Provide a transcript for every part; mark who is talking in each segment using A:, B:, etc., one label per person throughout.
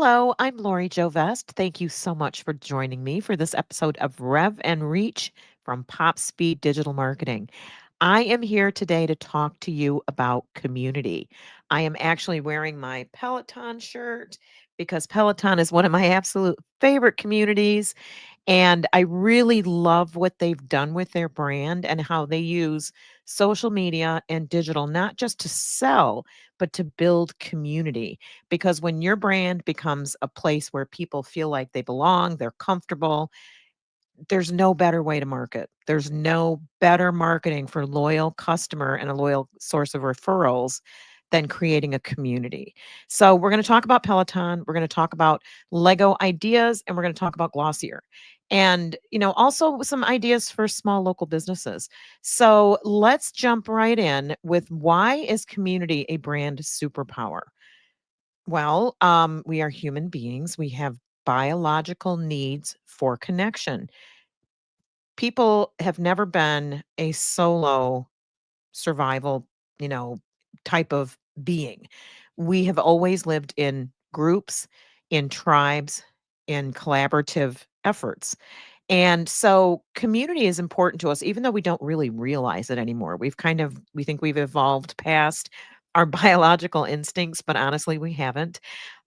A: Hello, I'm Lori Joe Vest. Thank you so much for joining me for this episode of Rev and Reach from Pop Speed Digital Marketing. I am here today to talk to you about community. I am actually wearing my Peloton shirt because Peloton is one of my absolute favorite communities. And I really love what they've done with their brand and how they use social media and digital, not just to sell, but to build community. Because when your brand becomes a place where people feel like they belong, they're comfortable, there's no better way to market. There's no better marketing for loyal customer and a loyal source of referrals than creating a community. So we're going to talk about Peloton, we're going to talk about Lego ideas, and we're going to talk about Glossier. And, also some ideas for small local businesses. So let's jump right in with why is community a brand superpower? Well, we are human beings. We have biological needs for connection. People have never been a solo survival, you know, type of being. We have always lived in groups, in tribes, in collaborative efforts. And so community is important to us, even though we don't really realize it anymore. We think we've evolved past our biological instincts, but honestly, we haven't.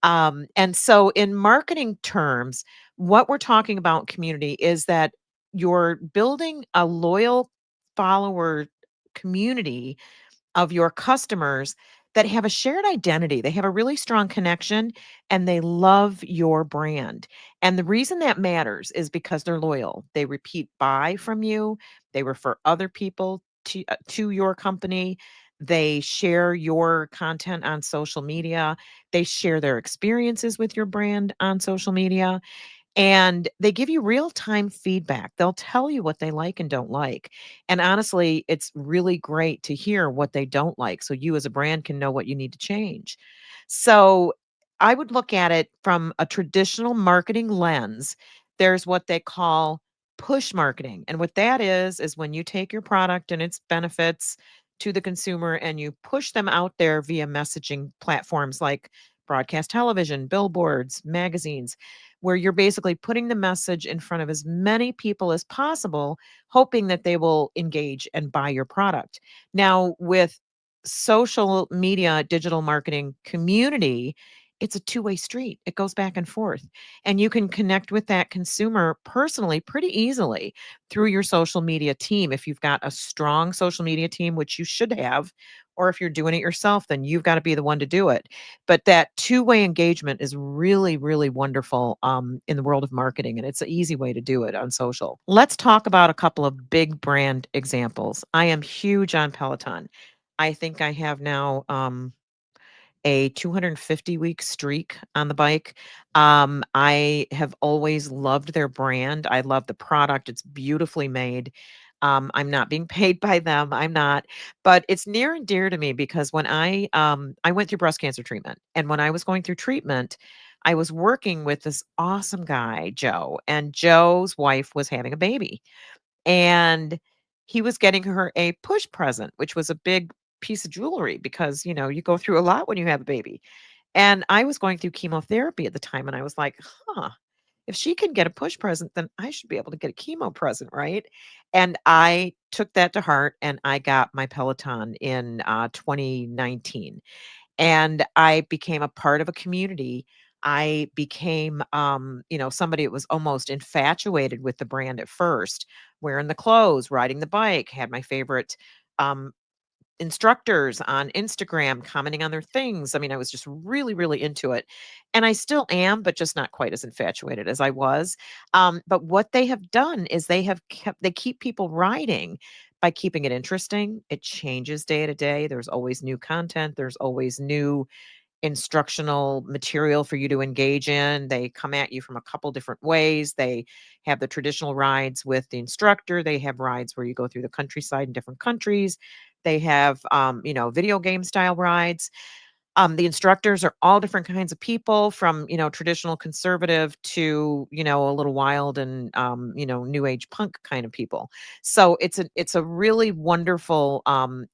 A: And so, in marketing terms, what we're talking about community is that you're building a loyal follower community of your customers that have a shared identity. They have a really strong connection and they love your brand. And the reason that matters is because they're loyal. They repeat buy from you, they refer other people to your company. They share your content on social media. They share their experiences with your brand on social media. And they give you real time feedback. They'll tell you what they like and don't like. And honestly, it's really great to hear what they don't like so you as a brand can know what you need to change. So I would look at it from a traditional marketing lens. There's what they call push marketing. And what that is when you take your product and its benefits to the consumer and you push them out there via messaging platforms like broadcast television, billboards, magazines, where you're basically putting the message in front of as many people as possible, hoping that they will engage and buy your product. Now, with social media, digital marketing community, it's a two-way street. It goes back and forth. And you can connect with that consumer personally pretty easily through your social media team. If you've got a strong social media team, which you should have, or if you're doing it yourself, then you've got to be the one to do it. But that two-way engagement is really, really wonderful in the world of marketing, and it's an easy way to do it on social. Let's talk about a couple of big brand examples. I am huge on Peloton. I think I have now a 250-week streak on the bike. I have always loved their brand. I love the product. It's beautifully made. I'm not being paid by them. I'm not, but it's near and dear to me because when I went through breast cancer treatment, and when I was going through treatment, I was working with this awesome guy, Joe, and Joe's wife was having a baby. And he was getting her a push present, which was a big piece of jewelry because, you go through a lot when you have a baby. And I was going through chemotherapy at the time, and I was like, "Huh, if she can get a push present, then I should be able to get a chemo present, right?" And I took that to heart, and I got my Peloton in 2019, and I became a part of a community. I became, somebody that was almost infatuated with the brand at first, wearing the clothes, riding the bike, had my favorite um, instructors on Instagram commenting on their things. I mean, I was just really, really into it. And I still am, but just not quite as infatuated as I was. But what they have done is they keep people riding by keeping it interesting. It changes day to day. There's always new content, there's always new instructional material for you to engage in. They come at you from a couple different ways. They have the traditional rides with the instructor. They have rides where you go through the countryside in different countries. They have, video game style rides. The instructors are all different kinds of people from, traditional conservative to, a little wild and, new age punk kind of people. So it's a really wonderful,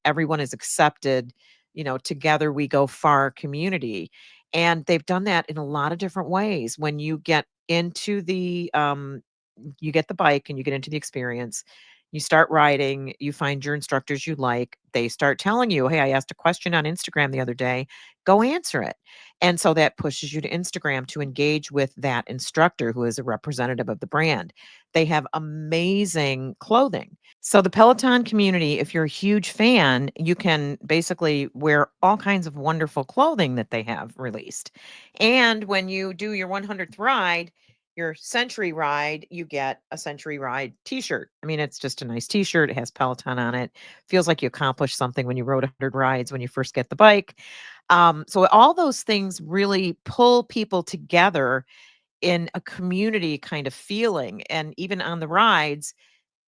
A: everyone is accepted, together we go far community. And they've done that in a lot of different ways. When you get the bike and you get into the experience, you start riding, you find your instructors you like, they start telling you, "Hey, I asked a question on Instagram the other day, go answer it." And so that pushes you to Instagram to engage with that instructor who is a representative of the brand. They have amazing clothing. So the Peloton community, if you're a huge fan, you can basically wear all kinds of wonderful clothing that they have released. And when you do your 100th ride, your century ride, you get a century ride t-shirt. I mean, it's just a nice t-shirt. It has Peloton on it. Feels like you accomplished something when you rode 100 rides when you first get the bike. So all those things really pull people together in a community kind of feeling. And even on the rides,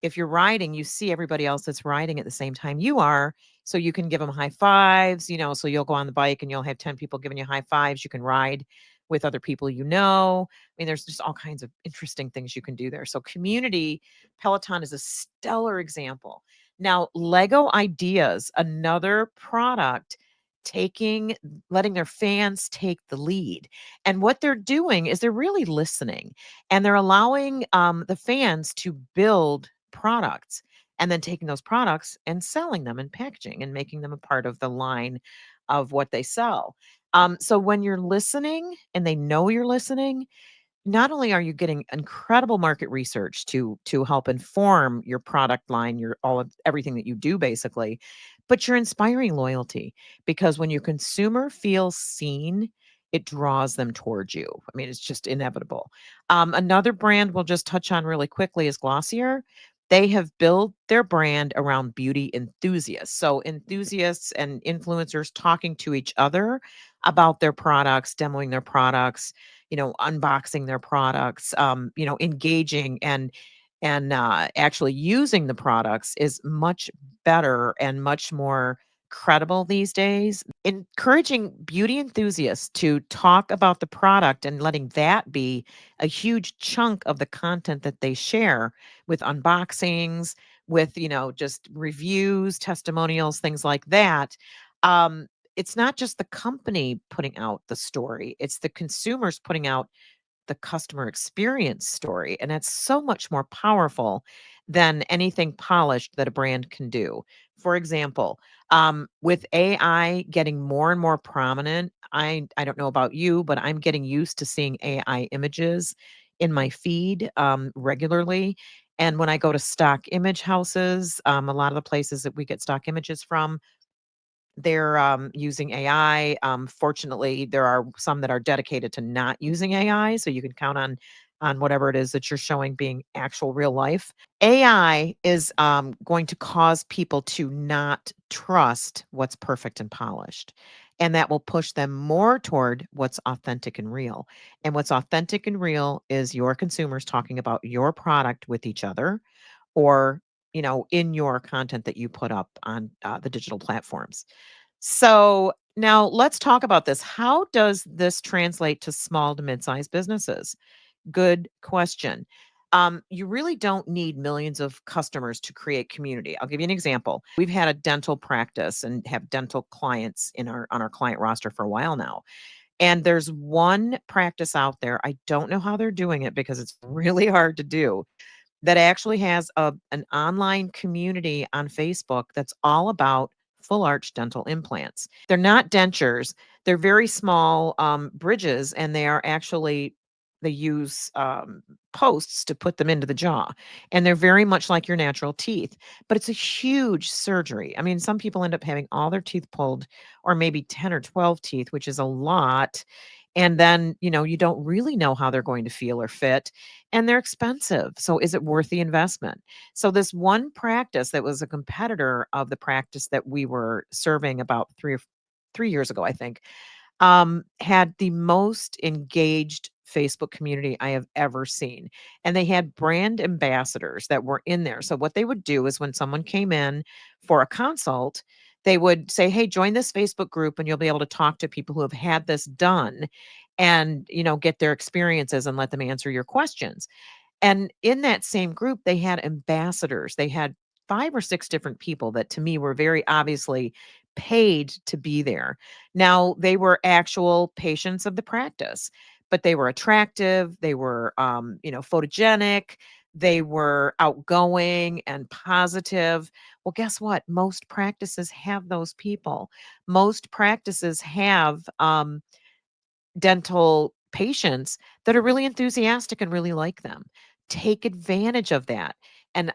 A: if you're riding, you see everybody else that's riding at the same time you are. So you can give them high fives, so you'll go on the bike and you'll have 10 people giving you high fives. You can ride with other people you know. I mean, there's just all kinds of interesting things you can do there. So community, Peloton is a stellar example. Now, Lego Ideas, another product taking letting their fans take the lead. And what they're doing is they're really listening, and they're allowing the fans to build products and then taking those products and selling them and packaging and making them a part of the line of what they sell. So when you're listening and they know you're listening, not only are you getting incredible market research to help inform your product line, your all of everything that you do basically, but you're inspiring loyalty, because when your consumer feels seen, it draws them towards you. I mean, it's just inevitable. Another brand we'll just touch on really quickly is Glossier. They have built their brand around beauty enthusiasts. So enthusiasts and influencers talking to each other about their products, demoing their products, unboxing their products, engaging and actually using the products is much better and much more credible these days. Encouraging beauty enthusiasts to talk about the product and letting that be a huge chunk of the content that they share, with unboxings, with, just reviews, testimonials, things like that. Um, it's not just the company putting out the story, it's the consumers putting out the customer experience story. And it's so much more powerful than anything polished that a brand can do. For example, with AI getting more and more prominent, I don't know about you, but I'm getting used to seeing AI images in my feed regularly. And when I go to stock image houses, a lot of the places that we get stock images from, they're, using AI. Fortunately, there are some that are dedicated to not using AI, so you can count on whatever it is that you're showing being actual real life. AI is, going to cause people to not trust what's perfect and polished, and that will push them more toward what's authentic and real. And what's authentic and real is your consumers talking about your product with each other, or, in your content that you put up on, the digital platforms. So now let's talk about this. How does this translate to small to mid-sized businesses? Good question. You really don't need millions of customers to create community. I'll give you an example. We've had a dental practice and have dental clients in our on our client roster for a while now. And there's one practice out there. I don't know how they're doing it because it's really hard to do, that actually has an online community on Facebook that's all about full arch dental implants. They're not dentures. They're very small bridges, and they use posts to put them into the jaw, and they're very much like your natural teeth. But it's a huge surgery. I mean, some people end up having all their teeth pulled, or maybe 10 or 12 teeth, which is a lot. And then, you don't really know how they're going to feel or fit, and they're expensive. So is it worth the investment? So this one practice that was a competitor of the practice that we were serving about 3 years ago, I think, had the most engaged Facebook community I have ever seen. And they had brand ambassadors that were in there. So what they would do is when someone came in for a consult, they would say, "Hey, join this Facebook group and you'll be able to talk to people who have had this done and, get their experiences and let them answer your questions." And in that same group, they had ambassadors. They had 5 or 6 different people that to me were very obviously paid to be there. Now, they were actual patients of the practice, but they were attractive, they were, photogenic, they were outgoing and positive. Well, guess what? Most practices have those people. Most practices have dental patients that are really enthusiastic and really like them. Take advantage of that. And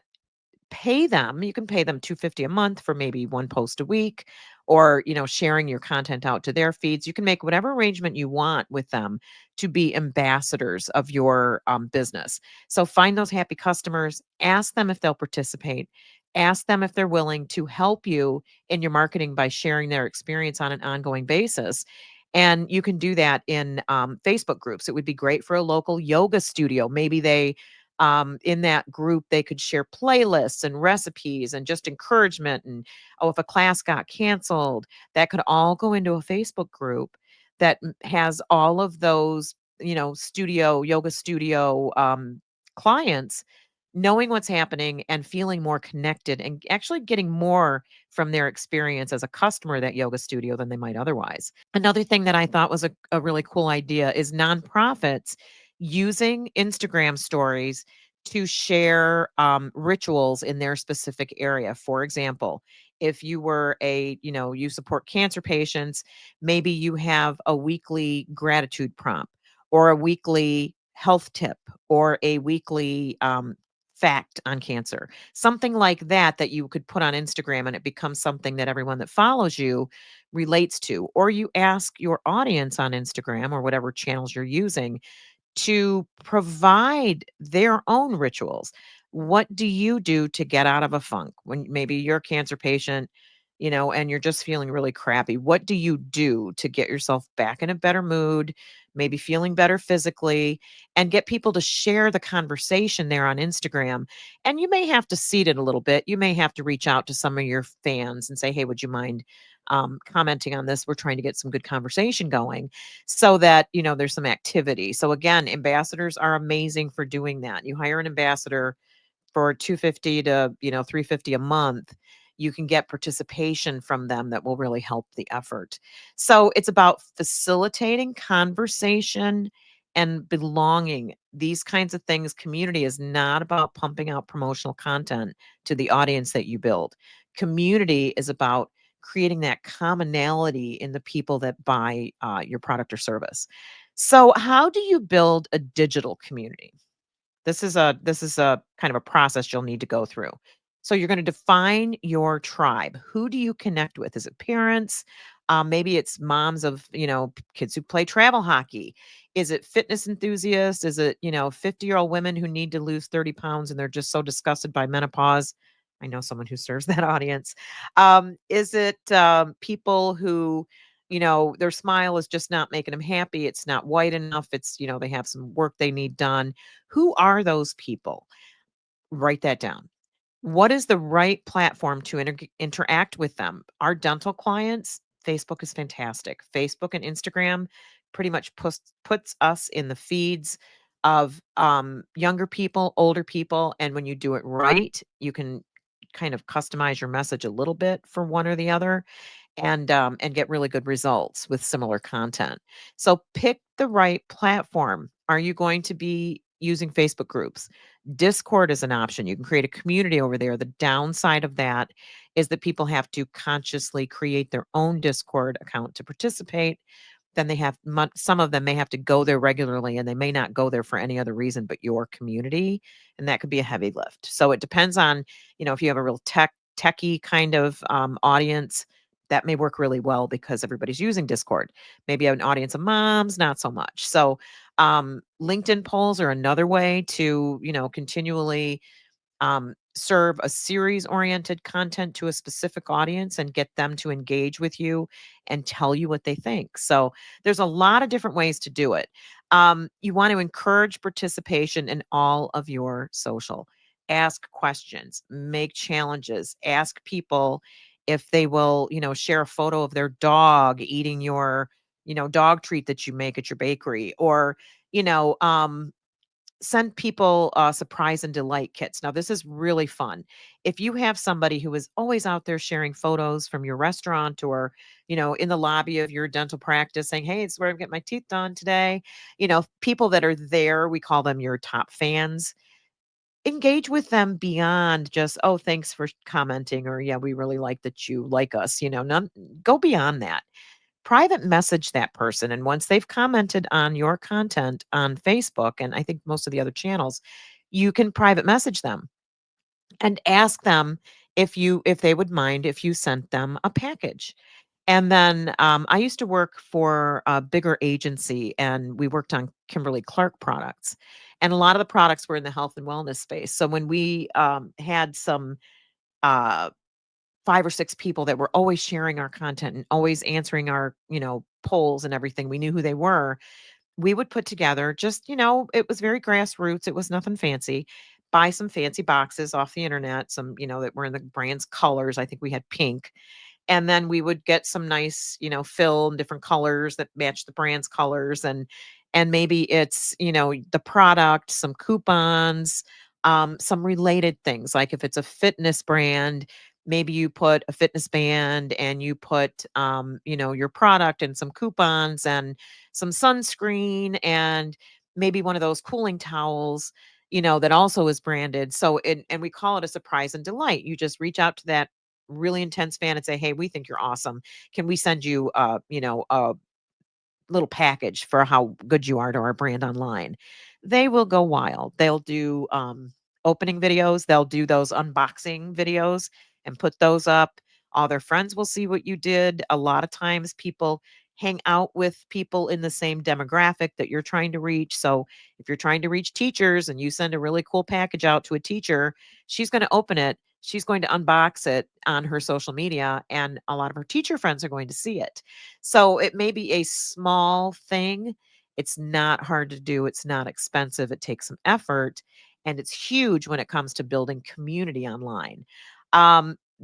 A: pay them. You can pay them 250 a month for maybe one post a week, or sharing your content out to their feeds. You can make whatever arrangement you want with them to be ambassadors of your business. So find those happy customers, ask them if they'll participate, ask them if they're willing to help you in your marketing by sharing their experience on an ongoing basis. And you can do that in Facebook groups. It would be great for a local yoga studio. Maybe they in that group, they could share playlists and recipes and just encouragement. And oh, if a class got canceled, that could all go into a Facebook group that has all of those, yoga studio clients knowing what's happening and feeling more connected and actually getting more from their experience as a customer of that yoga studio than they might otherwise. Another thing that I thought was a really cool idea is nonprofits using Instagram stories to share rituals in their specific area. For example, if you were you support cancer patients, maybe you have a weekly gratitude prompt or a weekly health tip or a weekly fact on cancer, something like that, that you could put on Instagram and it becomes something that everyone that follows you relates to. Or you ask your audience on Instagram or whatever channels you're using to provide their own rituals. What do you do to get out of a funk when maybe you're a cancer patient, and you're just feeling really crappy? What do you do to get yourself back in a better mood, maybe feeling better physically, and get people to share the conversation there on Instagram? And you may have to seed it a little bit. You may have to reach out to some of your fans and say, hey, would you mind commenting on this? We're trying to get some good conversation going so that there's some activity. So again, ambassadors are amazing for doing that. You hire an ambassador for 250 to 350 a month. You can get participation from them that will really help the effort. So it's about facilitating conversation and belonging. These kinds of things. Community is not about pumping out promotional content to the audience that you build. Community is about creating that commonality in the people that buy your product or service. So how do you build a digital community? This is a kind of a process you'll need to go through. So you're going to define your tribe. Who do you connect with? Is it parents? Maybe it's moms of kids who play travel hockey. Is it fitness enthusiasts? Is it 50-year-old women who need to lose 30 pounds and they're just so disgusted by menopause? I know someone who serves that audience. Is it people who their smile is just not making them happy? It's not white enough. It's they have some work they need done. Who are those people? Write that down. What is the right platform to interact with them? Our dental clients, Facebook is fantastic. Facebook and Instagram pretty much puts us in the feeds of younger people, older people. And when you do it right, you can kind of customize your message a little bit for one or the other and get really good results with similar content. So pick the right platform. Are you going to be using Facebook groups? Discord is an option. You can create a community over there. The downside of that is that people have to consciously create their own Discord account to participate. Then they have some of them may have to go there regularly and they may not go there for any other reason but your community, and that could be a heavy lift. So it depends on if you have a real techie kind of audience, that may work really well because everybody's using Discord. Maybe you have an audience of moms, not so much. So LinkedIn polls are another way to continually serve a series oriented content to a specific audience and get them to engage with you and tell you what they think. So there's a lot of different ways to do it. You want to encourage participation in all of your social. Ask questions, make challenges, ask people if they will, share a photo of their dog eating your, dog treat that you make at your bakery, or, you know, send people surprise and delight kits. Now, this is really fun. If you have somebody who is always out there sharing photos from your restaurant or, in the lobby of your dental practice saying, hey, it's where I'm getting my teeth done today, people that are there, we call them your top fans. Engage with them beyond just, oh, thanks for commenting, or yeah, we really like that you like us. None, go beyond that. Private message that person. And once they've commented on your content on Facebook, and I think most of the other channels, you can private message them and ask them if they would mind if you sent them a package. And then I used to work for a bigger agency, and we worked on Kimberly Clark products. And a lot of the products were in the health and wellness space. So when we had some uh, 5 or 6 people that were always sharing our content and always answering our, polls and everything. We knew who they were. We would put together just, it was very grassroots. It was nothing fancy. Buy some fancy boxes off the internet, some, that were in the brand's colors. I think we had pink, and then we would get some nice, fill in different colors that match the brand's colors, and maybe it's, the product, some coupons, some related things. Like if it's a fitness brand, maybe you put a fitness band and you put, your product and some coupons and some sunscreen and maybe one of those cooling towels, that also is branded. So, and we call it a surprise and delight. You just reach out to that really intense fan and say, "Hey, we think you're awesome. Can we send you, a little package for how good you are to our brand online?" They will go wild. They'll do opening videos, they'll do those unboxing videos and put those up. All their friends will see what you did. A lot of times people hang out with people in the same demographic that you're trying to reach. So if you're trying to reach teachers and you send a really cool package out to a teacher, she's going to open it. She's going to unbox it on her social media, and a lot of her teacher friends are going to see it. So it may be a small thing. It's not hard to do. It's not expensive. It takes some effort, and it's huge when it comes to building community online.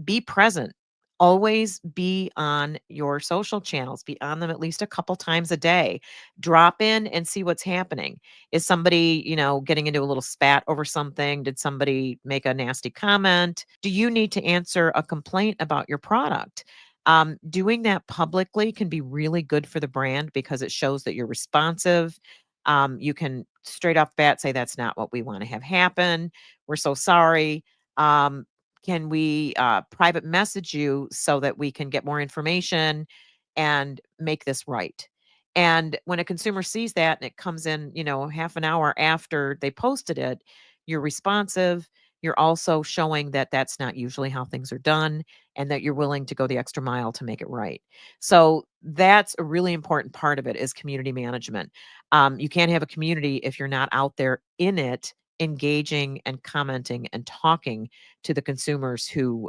A: Be present. Always be on your social channels. Be on them at least a couple times a day. Drop in and see what's happening. Is somebody, getting into a little spat over something? Did somebody make a nasty comment? Do you need to answer a complaint about your product? Doing that publicly can be really good for the brand because it shows that you're responsive. You can straight off bat say, that's not what we want to have happen. We're so sorry. Can we private message you so that we can get more information and make this right? And when a consumer sees that and it comes in, half an hour after they posted it, you're responsive. You're also showing that that's not usually how things are done and that you're willing to go the extra mile to make it right. So that's a really important part of it is community management. You can't have a community if you're not out there in it, engaging and commenting and talking to the consumers who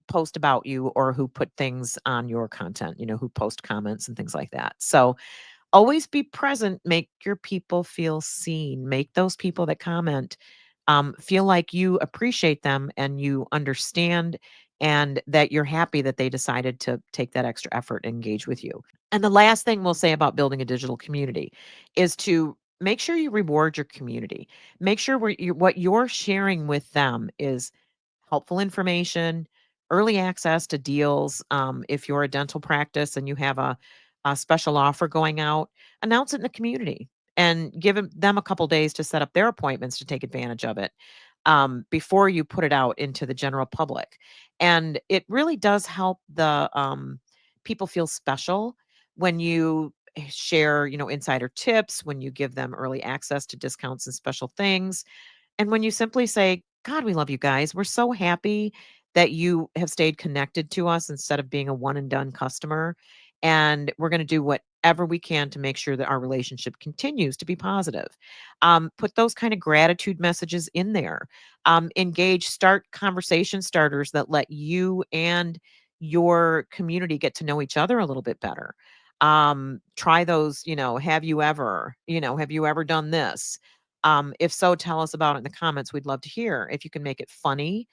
A: post about you or who put things on your content, who post comments and things like that. So always be present, make your people feel seen, make those people that comment feel like you appreciate them and you understand and that you're happy that they decided to take that extra effort and engage with you. And the last thing we'll say about building a digital community is to make sure you reward your community. Make sure what you're sharing with them is helpful information, early access to deals. If you're a dental practice and you have a special offer going out, announce it in the community and give them a couple days to set up their appointments to take advantage of it before you put it out into the general public. And it really does help the people feel special when you share, insider tips, when you give them early access to discounts and special things, and when you simply say, God, we love you guys. We're so happy that you have stayed connected to us instead of being a one and done customer. And we're going to do whatever we can to make sure that our relationship continues to be positive. Put those kind of gratitude messages in there. Engage, start conversation starters that let you and your community get to know each other a little bit better. Try those, have you ever done this? If so, tell us about it in the comments. We'd love to hear. If you can make it funny,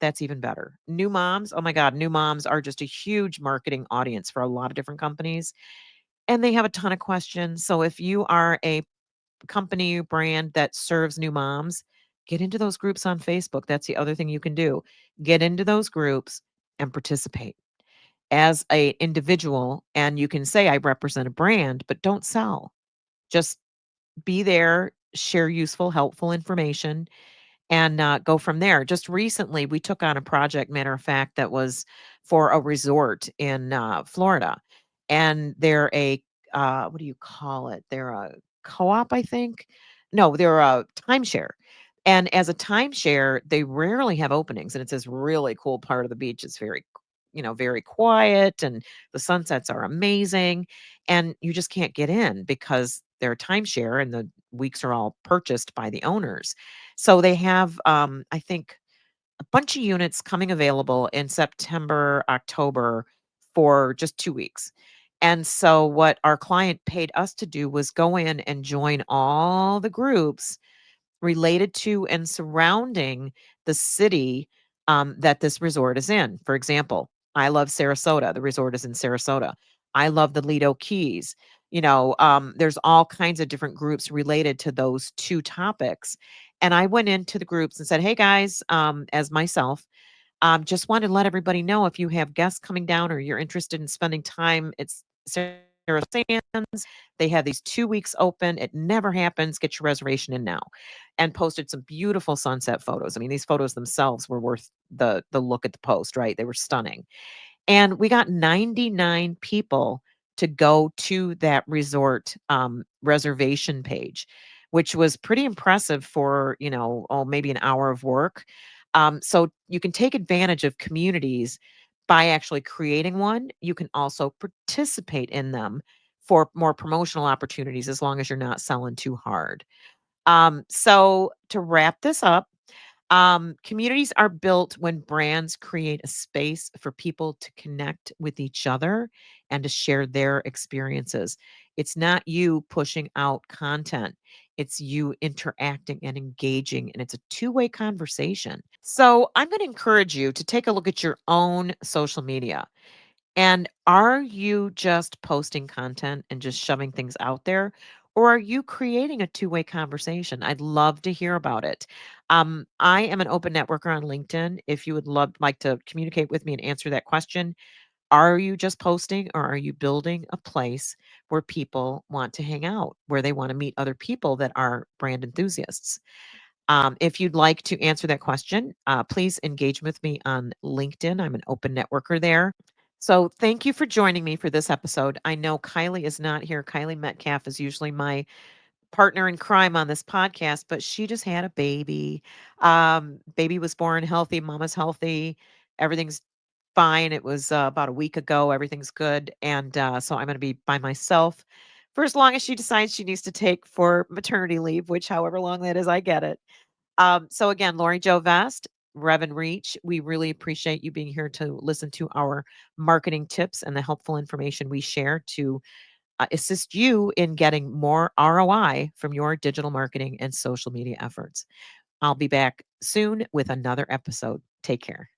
A: that's even better. New moms, oh my God, new moms are just a huge marketing audience for a lot of different companies, and they have a ton of questions. So if you are a company, brand that serves new moms, get into those groups on Facebook. That's the other thing you can do. Get into those groups and participate as a individual, and you can say I represent a brand, but don't sell. Just be there, share useful, helpful information, and go from there. Just recently, we took on a project, matter of fact, that was for a resort in Florida, and they're a what do you call it? They're a co-op, I think. No, they're a timeshare. And as a timeshare, they rarely have openings, and it's this really cool part of the beach. It's very, very quiet, and the sunsets are amazing, and you just can't get in because they're a timeshare, and the weeks are all purchased by the owners. So they have, I think, a bunch of units coming available in September, October for just 2 weeks. And so, what our client paid us to do was go in and join all the groups related to and surrounding the city that this resort is in. For example, I love Sarasota. The resort is in Sarasota. I love the Lido Keys. There's all kinds of different groups related to those two topics. And I went into the groups and said, hey guys, as myself, just wanted to let everybody know if you have guests coming down or you're interested in spending time, it's Sarah Sands. They have these 2 weeks open. It never happens. Get your reservation in now. And posted some beautiful sunset photos. I mean, these photos themselves were worth the look at the post, right? They were stunning. And we got 99 people to go to that resort reservation page, which was pretty impressive for, oh, maybe an hour of work. So you can take advantage of communities by actually creating one. You can also participate in them for more promotional opportunities as long as you're not selling too hard. So to wrap this up, communities are built when brands create a space for people to connect with each other and to share their experiences. It's not you pushing out content, it's you interacting and engaging, and it's a two-way conversation. So, I'm going to encourage you to take a look at your own social media. And are you just posting content and just shoving things out there? Or are you creating a two-way conversation? I'd love to hear about it. I am an open networker on LinkedIn. If you would like to communicate with me and answer that question, are you just posting or are you building a place where people want to hang out, where they want to meet other people that are brand enthusiasts? If you'd like to answer that question, please engage with me on LinkedIn. I'm an open networker there. So thank you for joining me for this episode. I know Kylie is not here. Kylie Metcalf is usually my partner in crime on this podcast, but she just had a baby. Baby was born healthy, mama's healthy, everything's fine. It was about a week ago. Everything's good. And so I'm going to be by myself for as long as she decides she needs to take for maternity leave, which however long that is, I get it. So again, Lori Joe Vest, Rev Reach, we really appreciate you being here to listen to our marketing tips and the helpful information we share to assist you in getting more ROI from your digital marketing and social media efforts. I'll be back soon with another episode. Take care.